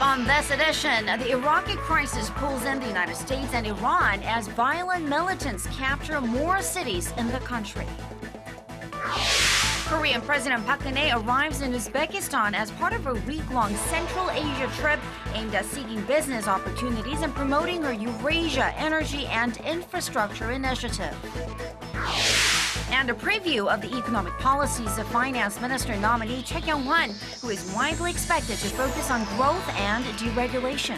On this edition, the Iraqi crisis pulls in the United States and Iran as violent militants capture more cities in the country. Korean President Park Geun-hye arrives in Uzbekistan as part of a week-long Central Asia trip aimed at seeking business opportunities and promoting her Eurasia energy and infrastructure initiative. And a preview of the economic policies of Finance Minister nominee Choi Kyung-hwan, who is widely expected to focus on growth and deregulation.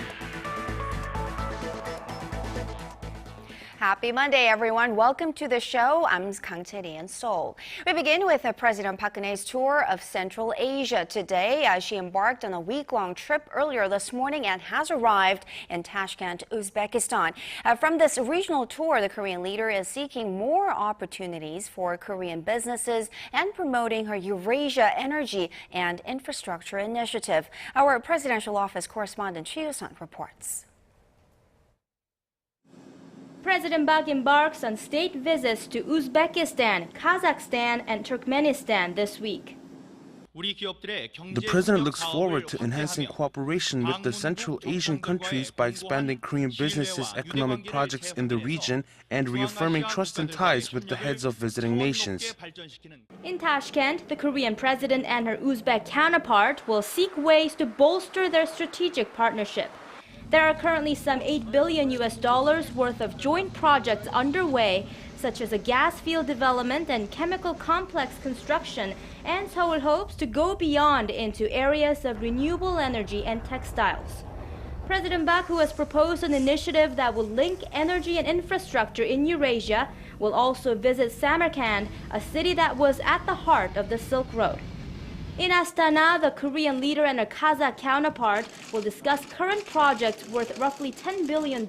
Happy Monday, everyone. Welcome to the show. I'm Kang Chae-ri in Seoul. We begin with President Park Geun-hye's tour of Central Asia today. She embarked on a week-long trip earlier this morning and has arrived in Tashkent, Uzbekistan. From this regional tour, the Korean leader is seeking more opportunities for Korean businesses and promoting her Eurasia energy and infrastructure initiative. Our presidential office correspondent Choi Kyung-hwan reports. President Park embarks on state visits to Uzbekistan, Kazakhstan, and Turkmenistan this week. The president looks forward to enhancing cooperation with the Central Asian countries by expanding Korean businesses' economic projects in the region and reaffirming trust and ties with the heads of visiting nations. In Tashkent, the Korean president and her Uzbek counterpart will seek ways to bolster their strategic partnership. There are currently some $8 billion worth of joint projects underway, such as a gas field development and chemical complex construction, and Seoul hopes to go beyond into areas of renewable energy and textiles. President Park, who has proposed an initiative that will link energy and infrastructure in Eurasia, will also visit Samarkand, a city that was at the heart of the Silk Road. In Astana, the Korean leader and her Kazakh counterpart will discuss current projects worth roughly $10 billion,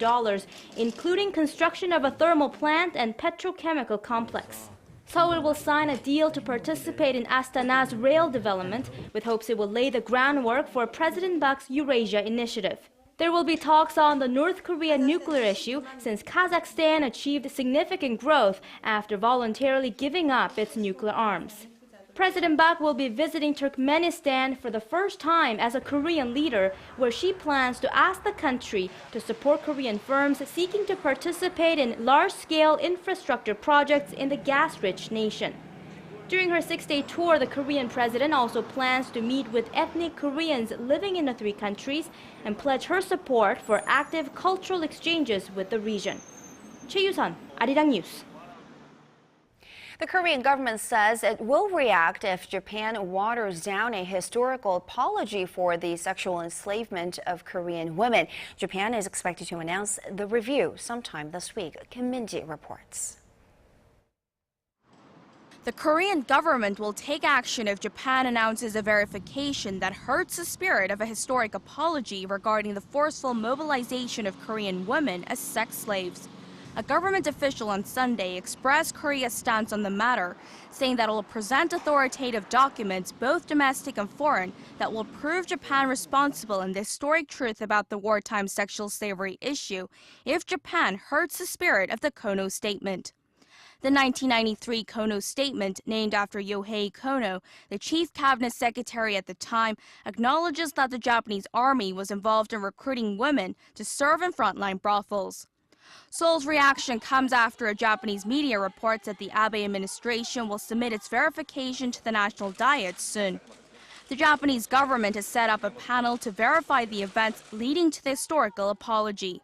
including construction of a thermal plant and petrochemical complex. Seoul will sign a deal to participate in Astana's rail development, with hopes it will lay the groundwork for President Park's Eurasia initiative. There will be talks on the North Korea nuclear issue, since Kazakhstan achieved significant growth after voluntarily giving up its nuclear arms. President Park will be visiting Turkmenistan for the first time as a Korean leader, where she plans to ask the country to support Korean firms seeking to participate in large-scale infrastructure projects in the gas-rich nation. During her 6-day tour, the Korean president also plans to meet with ethnic Koreans living in the three countries and pledge her support for active cultural exchanges with the region. Choi Kyung-hwan, ARIRANG News. The Korean government says it will react if Japan waters down a historical apology for the sexual enslavement of Korean women. Japan is expected to announce the review sometime this week. Kim Min-ji reports. The Korean government will take action if Japan announces a verification that hurts the spirit of a historic apology regarding the forceful mobilization of Korean women as sex slaves. A government official on Sunday expressed Korea's stance on the matter, saying that it will present authoritative documents, both domestic and foreign, that will prove Japan responsible in the historic truth about the wartime sexual slavery issue if Japan hurts the spirit of the Kono Statement. The 1993 Kono Statement, named after Yohei Kono, the chief cabinet secretary at the time, acknowledges that the Japanese army was involved in recruiting women to serve in frontline brothels. Seoul's reaction comes after a Japanese media reports that the Abe administration will submit its verification to the National Diet soon. The Japanese government has set up a panel to verify the events leading to the historical apology.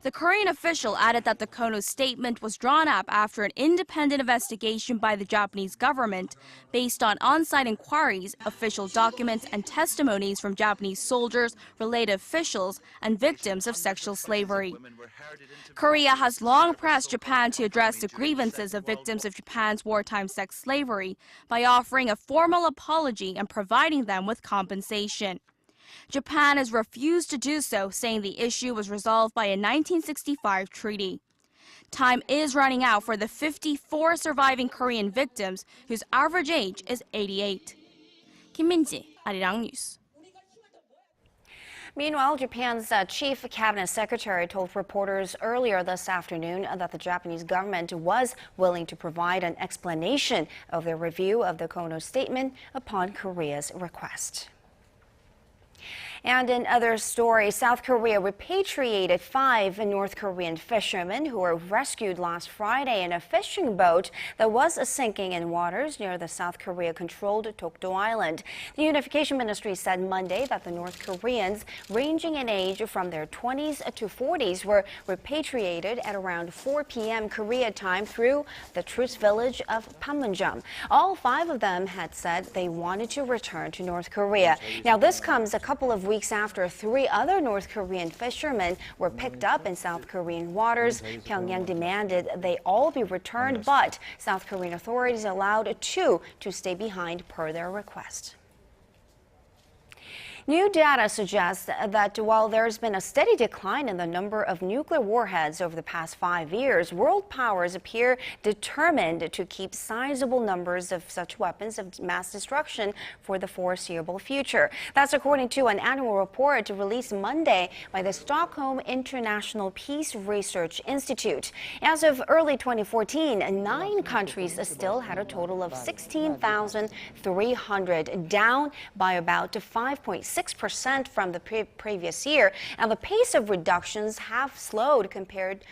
The Korean official added that the Kono Statement was drawn up after an independent investigation by the Japanese government based on on-site inquiries, official documents, and testimonies from Japanese soldiers, related officials, and victims of sexual slavery. Korea has long pressed Japan to address the grievances of victims of Japan's wartime sex slavery by offering a formal apology and providing them with compensation. Japan has refused to do so, saying the issue was resolved by a 1965 treaty. Time is running out for the 54 surviving Korean victims, whose average age is 88. Kim Min-ji, ARIRANG News. Meanwhile, Japan's chief cabinet secretary told reporters earlier this afternoon that the Japanese government was willing to provide an explanation of their review of the Kono Statement upon Korea's request. And in other stories, South Korea repatriated 5 North Korean fishermen who were rescued last Friday in a fishing boat that was sinking in waters near the South Korea-controlled Dokdo Island. The Unification Ministry said Monday that the North Koreans, ranging in age from their 20s to 40s, were repatriated at around 4 p.m. Korea time through the truce village of Panmunjom. All 5 of them had said they wanted to return to North Korea. Now, this comes a couple of weeks after 3 other North Korean fishermen were picked up in South Korean waters. Pyongyang demanded they all be returned, but South Korean authorities allowed 2 to stay behind per their request. New data suggests that while there's been a steady decline in the number of nuclear warheads over the past 5 years, world powers appear determined to keep sizable numbers of such weapons of mass destruction for the foreseeable future. That's according to an annual report released Monday by the Stockholm International Peace Research Institute. As of early 2014, 9 countries still had a total of 16,300, down by about 5.6% from the previous year, and the pace of reductions have slowed compared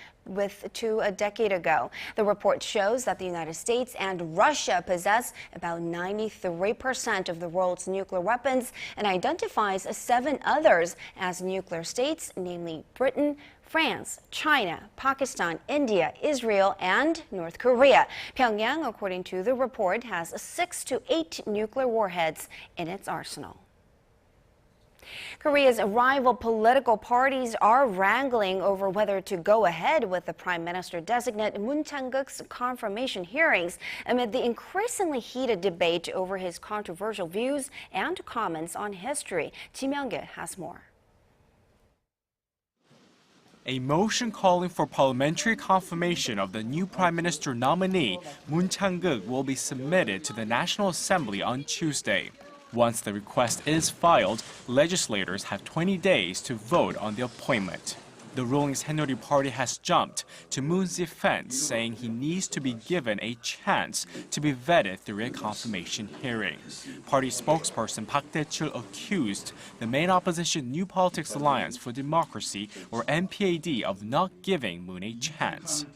to a decade ago. The report shows that the United States and Russia possess about 93% of the world's nuclear weapons and identifies 7 others as nuclear states, namely Britain, France, China, Pakistan, India, Israel, and North Korea. Pyongyang, according to the report, has 6 to 8 nuclear warheads in its arsenal. Korea's rival political parties are wrangling over whether to go ahead with the Prime Minister-designate Moon Chang-geuk's confirmation hearings amid the increasingly heated debate over his controversial views and comments on history. Ji Myung-gil has more. A motion calling for parliamentary confirmation of the new Prime Minister nominee, Moon Chang-geuk, will be submitted to the National Assembly on Tuesday. Once the request is filed, legislators have 20 days to vote on the appointment. The ruling Saenuri Party has jumped to Moon's defense, saying he needs to be given a chance to be vetted through a confirmation hearing. Party spokesperson Park Dae-chul accused the main opposition New Politics Alliance for Democracy, or NPAD, of not giving Moon a chance.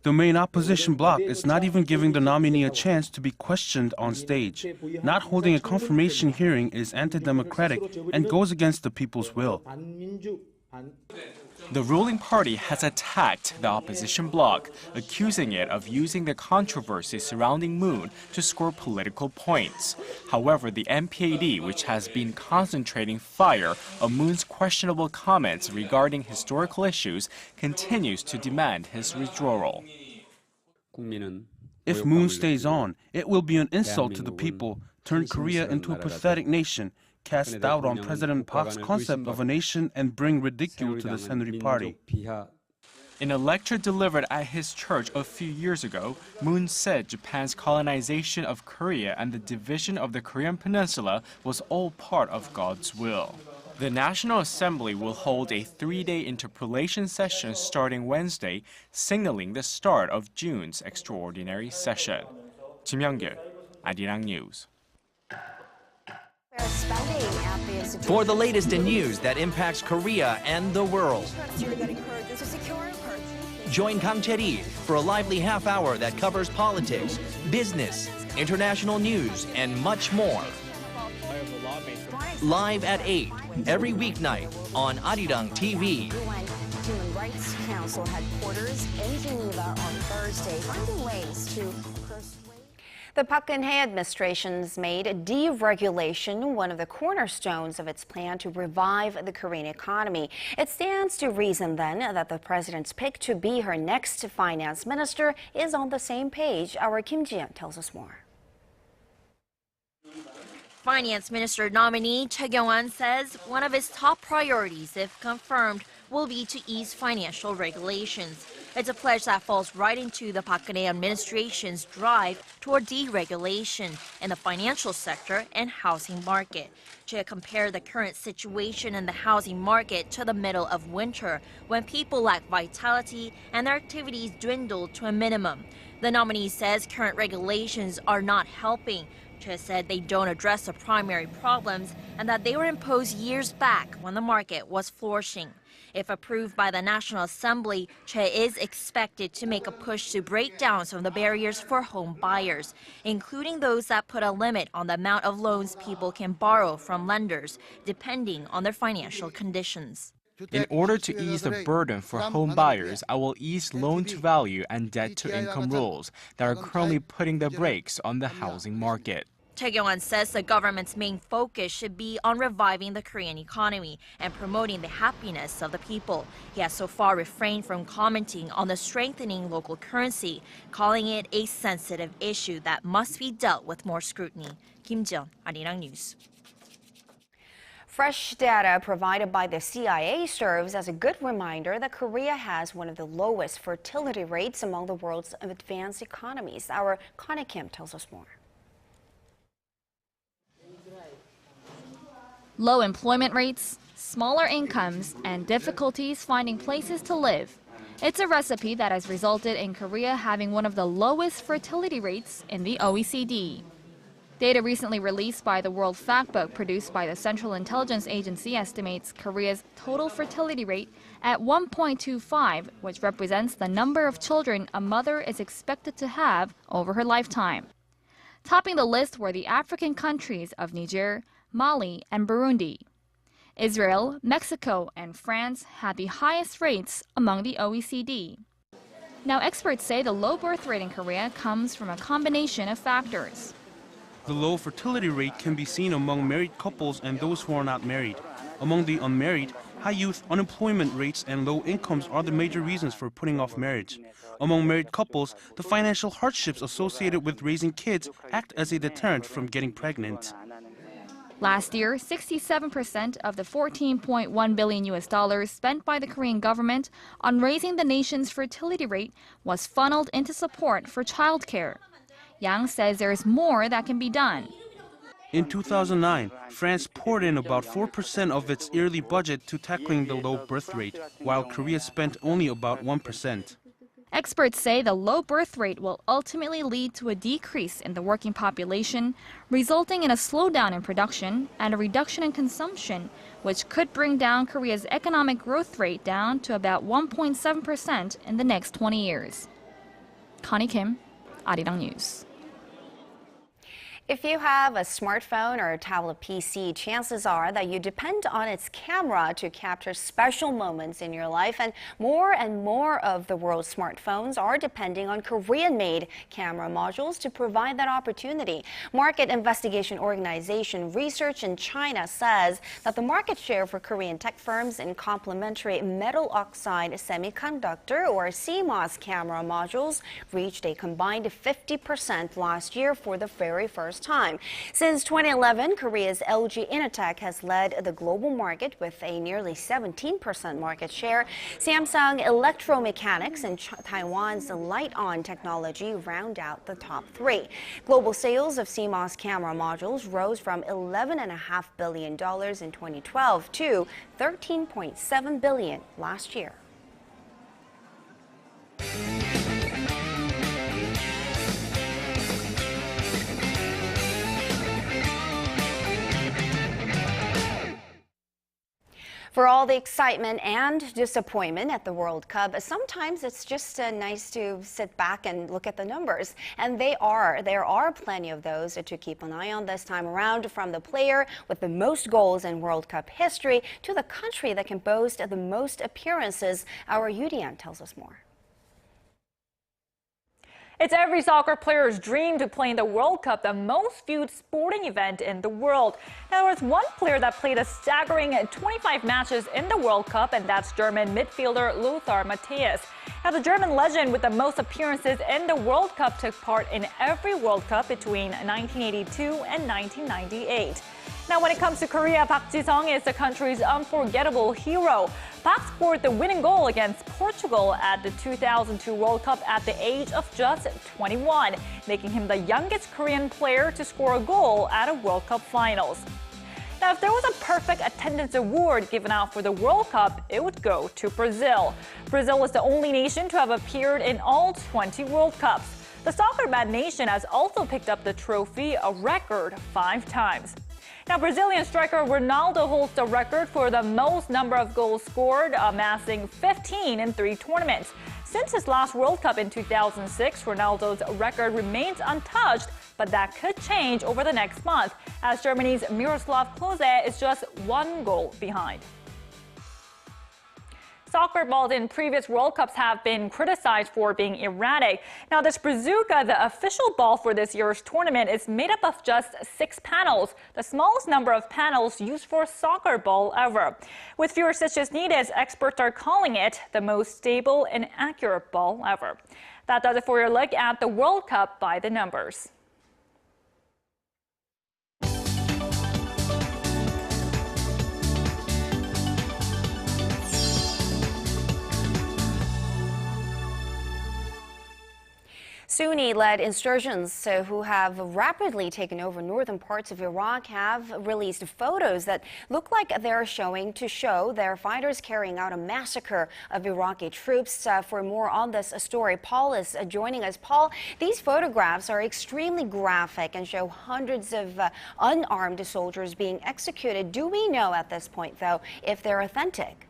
The main opposition bloc is not even giving the nominee a chance to be questioned on stage. Not holding a confirmation hearing is anti-democratic and goes against the people's will. The ruling party has attacked the opposition bloc, accusing it of using the controversy surrounding Moon to score political points. However, the NPAD, which has been concentrating fire on Moon's questionable comments regarding historical issues, continues to demand his withdrawal. If Moon stays on, it will be an insult to the people, turn Korea into a pathetic nation, cast doubt on President Park's concept of a nation, and bring ridicule to the Saenuri Party. In a lecture delivered at his church a few years ago, Moon said Japan's colonization of Korea and the division of the Korean peninsula was all part of God's will. The National Assembly will hold a 3-day interpellation session starting Wednesday, signaling the start of June's extraordinary session. Ji Myung-gil, ARIRANG News. For the latest in news that impacts Korea and the world, join Kang Chae-ri for a lively half hour that covers politics, business, international news, and much more. Live at 8 every weeknight on ARIRANG TV. Human Rights Council headquarters in Geneva on Thursday, finding ways to persuade. The Park Geun-hye administration's made deregulation one of the cornerstones of its plan to revive the Korean economy. It stands to reason, then, that the president's pick to be her next finance minister is on the same page. Our Kim Ji-yeon tells us more. Finance Minister nominee Choi Kyung-hwan says one of his top priorities, if confirmed, will be to ease financial regulations. It's a pledge that falls right into the Park Geun-hye administration's drive toward deregulation in the financial sector and housing market. Choi compared the current situation in the housing market to the middle of winter, when people lack vitality and their activities dwindled to a minimum. The nominee says current regulations are not helping. Choi said they don't address the primary problems and that they were imposed years back when the market was flourishing. If approved by the National Assembly, Choi is expected to make a push to break down some of the barriers for home buyers, including those that put a limit on the amount of loans people can borrow from lenders, depending on their financial conditions. In order to ease the burden for home buyers, I will ease loan-to-value and debt-to-income rules that are currently putting the brakes on the housing market. Choi Kyung-hwan says the government's main focus should be on reviving the Korean economy and promoting the happiness of the people. He has so far refrained from commenting on the strengthening local currency, calling it a sensitive issue that must be dealt with more scrutiny. Kim Jeon, ARIRANG News. Fresh data provided by the CIA serves as a good reminder that Korea has one of the lowest fertility rates among the world's advanced economies. Our Connie Kim tells us more. Low employment rates, smaller incomes, and difficulties finding places to live. It's a recipe that has resulted in Korea having one of the lowest fertility rates in the OECD. Data recently released by the World Factbook produced by the Central Intelligence Agency estimates Korea's total fertility rate at 1.25, which represents the number of children a mother is expected to have over her lifetime. Topping the list were the African countries of Niger, Mali, and Burundi. Israel, Mexico, and France had the highest rates among the OECD. Now, experts say the low birth rate in Korea comes from a combination of factors. The low fertility rate can be seen among married couples and those who are not married. Among the unmarried, high youth unemployment rates and low incomes are the major reasons for putting off marriage. Among married couples, the financial hardships associated with raising kids act as a deterrent from getting pregnant. Last year, 67% of the $14.1 billion spent by the Korean government on raising the nation's fertility rate was funneled into support for childcare. Yang says there is more that can be done. In 2009, France poured in about 4% of its yearly budget to tackling the low birth rate, while Korea spent only about 1%. Experts say the low birth rate will ultimately lead to a decrease in the working population, resulting in a slowdown in production and a reduction in consumption, which could bring down Korea's economic growth rate down to about 1.7% in the next 20 years. Connie Kim, ARIRANG News. If you have a smartphone or a tablet PC, chances are that you depend on its camera to capture special moments in your life, and more of the world's smartphones are depending on Korean-made camera modules to provide that opportunity. Market investigation organization Research in China says that the market share for Korean tech firms in complementary metal oxide semiconductor or CMOS camera modules reached a combined 50% last year for the very first time. Since 2011, Korea's LG Innotek has led the global market with a nearly 17% market share. Samsung Electromechanics and Taiwan's Light-On Technology round out the top three. Global sales of CMOS camera modules rose from $11.5 billion in 2012 to $13.7 billion last year. For all the excitement and disappointment at the World Cup, sometimes it's just nice to sit back and look at the numbers. And there are plenty of those to keep an eye on this time around, from the player with the most goals in World Cup history to the country that can boast the most appearances. Our Yudian tells us more. It's every soccer player's dream to play in the World Cup, the most viewed sporting event in the world. Now, there was one player that played a staggering 25 matches in the World Cup, and that's German midfielder Lothar Matthäus. Now, the German legend with the most appearances in the World Cup took part in every World Cup between 1982 and 1998. Now, when it comes to Korea, Park Ji-sung is the country's unforgettable hero. Park scored the winning goal against Portugal at the 2002 World Cup at the age of just 21, making him the youngest Korean player to score a goal at a World Cup finals. Now, if there was a perfect attendance award given out for the World Cup, it would go to Brazil. Brazil was the only nation to have appeared in all 20 World Cups. The soccer mad nation has also picked up the trophy a record 5 times. Now, Brazilian striker Ronaldo holds the record for the most number of goals scored, amassing 15 in 3 tournaments. Since his last World Cup in 2006, Ronaldo's record remains untouched, but that could change over the next month, as Germany's Miroslav Klose is just 1 goal behind. Soccer balls in previous World Cups have been criticized for being erratic. Now, this bazooka, the official ball for this year's tournament, is made up of just 6 panels, the smallest number of panels used for a soccer ball ever. With fewer stitches needed, experts are calling it the most stable and accurate ball ever. That does it for your look at the World Cup by the numbers. Sunni-led insurgents who have rapidly taken over northern parts of Iraq have released photos that look like they're showing their fighters carrying out a massacre of Iraqi troops. For more on this story, Paul is joining us. Paul, these photographs are extremely graphic and show hundreds of unarmed soldiers being executed. Do we know at this point, though, if they're authentic?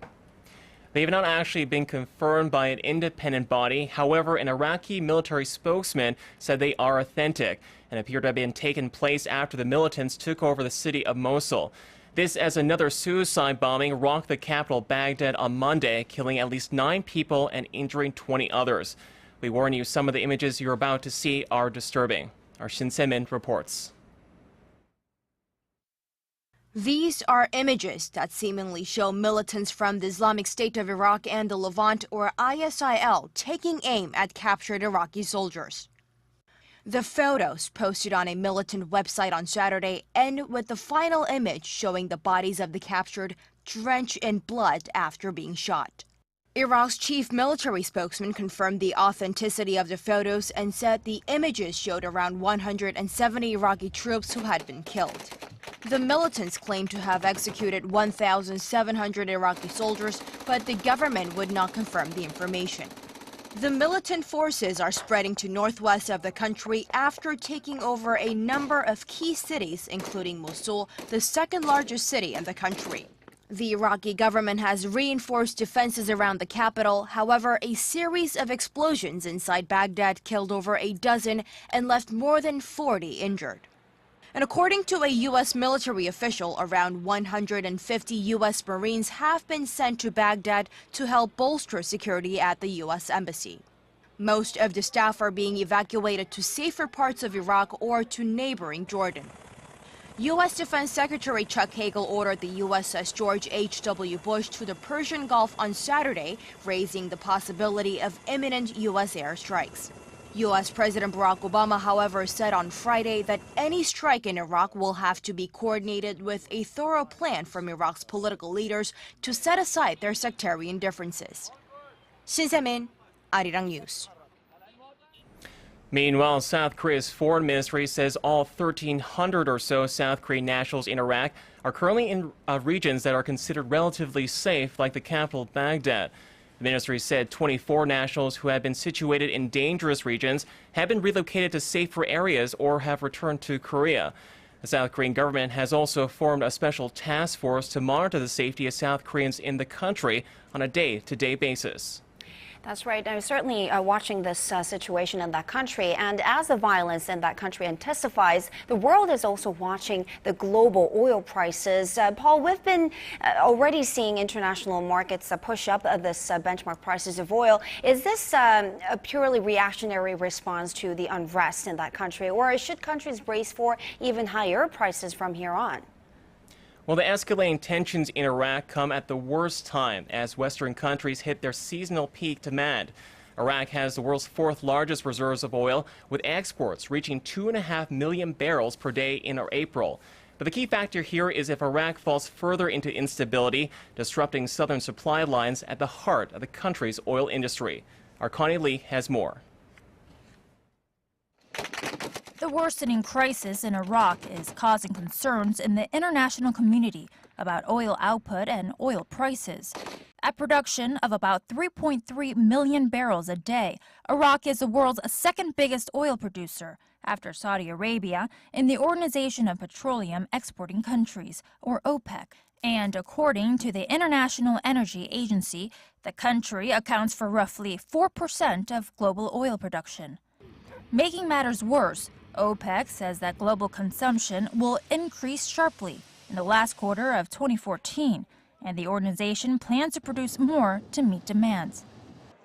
They have not actually been confirmed by an independent body. However, an Iraqi military spokesman said they are authentic and appear to have been taken place after the militants took over the city of Mosul. This as another suicide bombing rocked the capital Baghdad on Monday, killing at least 9 people and injuring 20 others. We warn you, some of the images you're about to see are disturbing. Our Shin Se-min reports. These are images that seemingly show militants from the Islamic State of Iraq and the Levant, or ISIL, taking aim at captured Iraqi soldiers. The photos, posted on a militant website on Saturday, end with the final image showing the bodies of the captured drenched in blood after being shot. Iraq's chief military spokesman confirmed the authenticity of the photos and said the images showed around 170 Iraqi troops who had been killed. The militants claim to have executed 1,700 Iraqi soldiers, but the government would not confirm the information. The militant forces are spreading to northwest of the country after taking over a number of key cities, including Mosul, the second largest city in the country. The Iraqi government has reinforced defenses around the capital. However, a series of explosions inside Baghdad killed over a dozen and left more than 40 injured. And according to a U.S. military official, around 150 U.S. Marines have been sent to Baghdad to help bolster security at the U.S. Embassy. Most of the staff are being evacuated to safer parts of Iraq or to neighboring Jordan. U.S. Defense Secretary Chuck Hagel ordered the USS George H.W. Bush to the Persian Gulf on Saturday, raising the possibility of imminent U.S. airstrikes. U.S. President Barack Obama, however, said on Friday that any strike in Iraq will have to be coordinated with a thorough plan from Iraq's political leaders to set aside their sectarian differences. Shin Se-min, ARIRANG News. Meanwhile, South Korea's foreign ministry says all 1,300 or so South Korean nationals in Iraq are currently in regions that are considered relatively safe, like the capital, Baghdad. The ministry said 24 nationals who had been situated in dangerous regions have been relocated to safer areas or have returned to Korea. The South Korean government has also formed a special task force to monitor the safety of South Koreans in the country on a day-to-day basis. That's right. I'm certainly watching this situation in that country. And as the violence in that country intensifies, the world is also watching the global oil prices. Paul, we've been already seeing international markets push up this benchmark prices of oil. Is this a purely reactionary response to the unrest in that country, or should countries brace for even higher prices from here on? Well, the escalating tensions in Iraq come at the worst time as Western countries hit their seasonal peak demand. Iraq has the world's 4th largest reserves of oil, with exports reaching 2.5 million barrels per day in April. But the key factor here is if Iraq falls further into instability, disrupting southern supply lines at the heart of the country's oil industry. Our Connie Lee has more. The worsening crisis in Iraq is causing concerns in the international community about oil output and oil prices. at production of about 3.3 million barrels a day. Iraq is the world's second biggest oil producer, after Saudi Arabia, in the Organization of Petroleum Exporting Countries, or OPEC. And according to the International Energy Agency, the country accounts for roughly 4% of global oil production. Making matters worse, OPEC says that global consumption will increase sharply in the last quarter of 2014, and the organization plans to produce more to meet demands.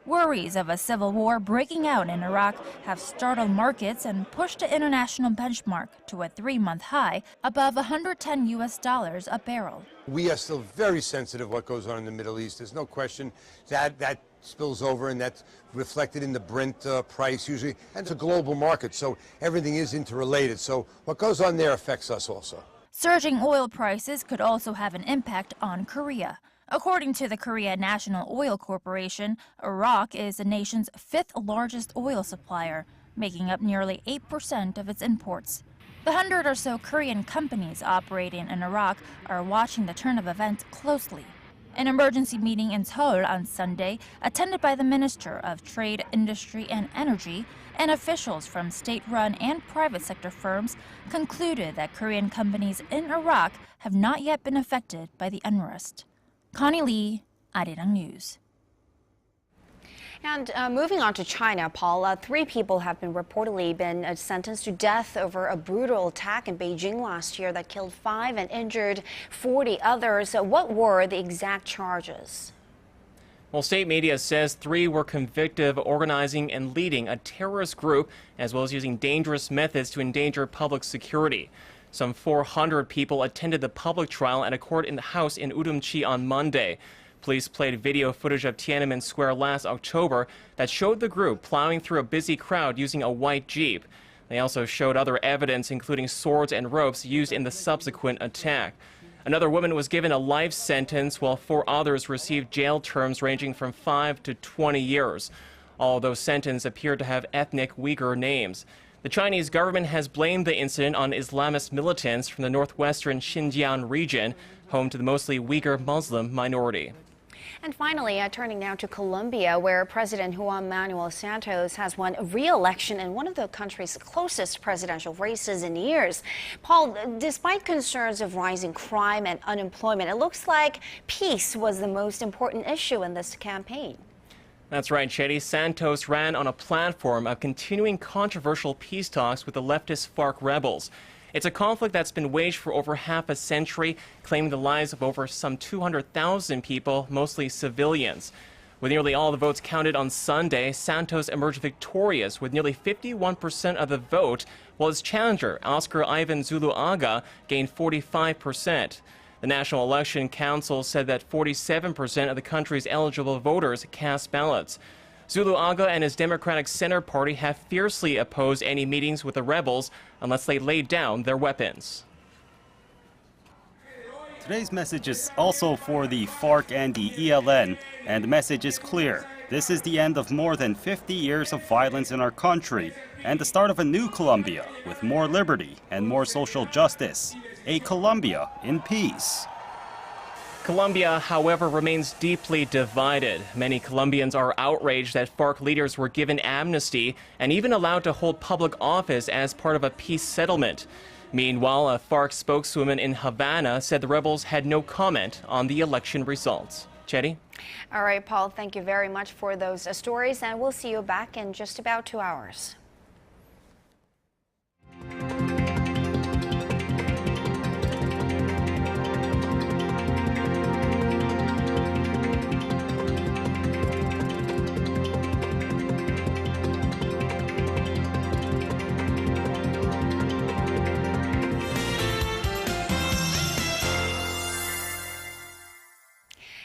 Worries of a civil war breaking out in Iraq have startled markets and pushed the international benchmark to a 3-month high above $110 a barrel. We are still very sensitive what goes on in the Middle East. There's no question that spills over, and that's reflected in the Brent price usually. And it's a global market, so everything is interrelated. So what goes on there affects us also. Surging oil prices could also have an impact on Korea. According to the Korea National Oil Corporation, Iraq is the nation's 5th largest oil supplier, making up nearly 8% of its imports. The 100 or so Korean companies operating in Iraq are watching the turn of events closely. An emergency meeting in Seoul on Sunday, attended by the Minister of Trade, Industry and Energy, and officials from state-run and private sector firms, concluded that Korean companies in Iraq have not yet been affected by the unrest. Connie Lee, ARIRANG News. And moving on to China, Paul, 3 people have reportedly been sentenced to death over a brutal attack in Beijing last year that killed 5 and injured 40 others. What were the exact charges? Well, state media says 3 were convicted of organizing and leading a terrorist group, as well as using dangerous methods to endanger public security. Some 400 people attended the public trial at a court in the house in Urumqi on Monday. Police played video footage of Tiananmen Square last October that showed the group plowing through a busy crowd using a white Jeep. They also showed other evidence, including swords and ropes used in the subsequent attack. Another woman was given a life sentence, while 4 others received jail terms ranging from 5 to 20 years. All those sentences appear to have ethnic Uyghur names. The Chinese government has blamed the incident on Islamist militants from the northwestern Xinjiang region, home to the mostly Uyghur Muslim minority. And finally, turning now to Colombia, where President Juan Manuel Santos has won re-election in one of the country's closest presidential races in years. Paul, despite concerns of rising crime and unemployment, it looks like peace was the most important issue in this campaign. That's right, Chetty. Santos ran on a platform of continuing controversial peace talks with the leftist FARC rebels. It's a conflict that's been waged for over half a century, claiming the lives of over some 200,000 people, mostly civilians. With nearly all the votes counted on Sunday, Santos emerged victorious with nearly 51% of the vote, while his challenger, Oscar Ivan Zuluaga, gained 45%. The National Election Council said that 47% of the country's eligible voters cast ballots. Zuluaga and his Democratic Center Party have fiercely opposed any meetings with the rebels unless they lay down their weapons. Today's message is also for the FARC and the ELN, and the message is clear. This is the end of more than 50 years of violence in our country, and the start of a new Colombia with more liberty and more social justice. A Colombia in peace. Colombia, however, remains deeply divided. Many Colombians are outraged that FARC leaders were given amnesty and even allowed to hold public office as part of a peace settlement. Meanwhile, a FARC spokeswoman in Havana said the rebels had no comment on the election results. Chetty? All right, Paul, thank you very much for those stories, and we'll see you back in just about 2 hours.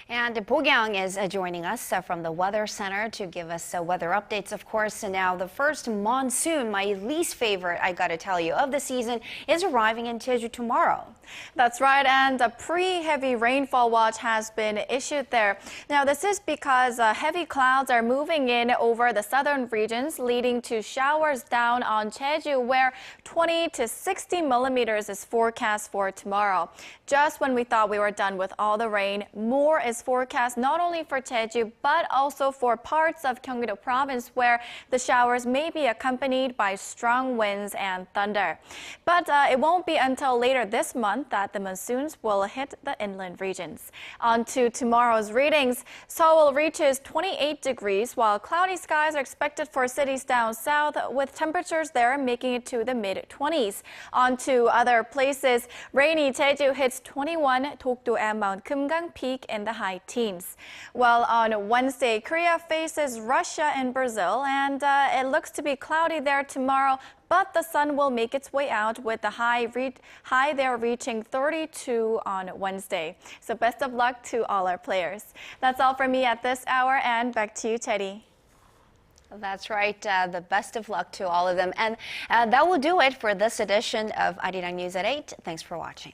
And Bo Kyung is joining us from the Weather Center to give us weather updates, of course. And now the first monsoon, my least favorite, I got to tell you, of the season, is arriving in Jeju tomorrow. That's right, and a pre-heavy rainfall watch has been issued there. Now, this is because heavy clouds are moving in over the southern regions, leading to showers down on Jeju, where 20 to 60 millimeters is forecast for tomorrow. Just when we thought we were done with all the rain, more is is forecast not only for Jeju but also for parts of Gyeonggi-do province, where the showers may be accompanied by strong winds and thunder. But it won't be until later this month that the monsoons will hit the inland regions. On to tomorrow's readings. Seoul reaches 28 degrees, while cloudy skies are expected for cities down south, with temperatures there making it to the mid-20s. On to other places. Rainy Jeju hits 21, Dokdo and Mount Kumgang peak in the high teens. Well, on Wednesday, Korea faces Russia and Brazil, and it looks to be cloudy there tomorrow, but the sun will make its way out, with the high there reaching 32 on Wednesday. So best of luck to all our players. That's all from me at this hour, and back to you, Teddy. That's right. The best of luck to all of them. And that will do it for this edition of ARIRANG News at 8. Thanks for watching.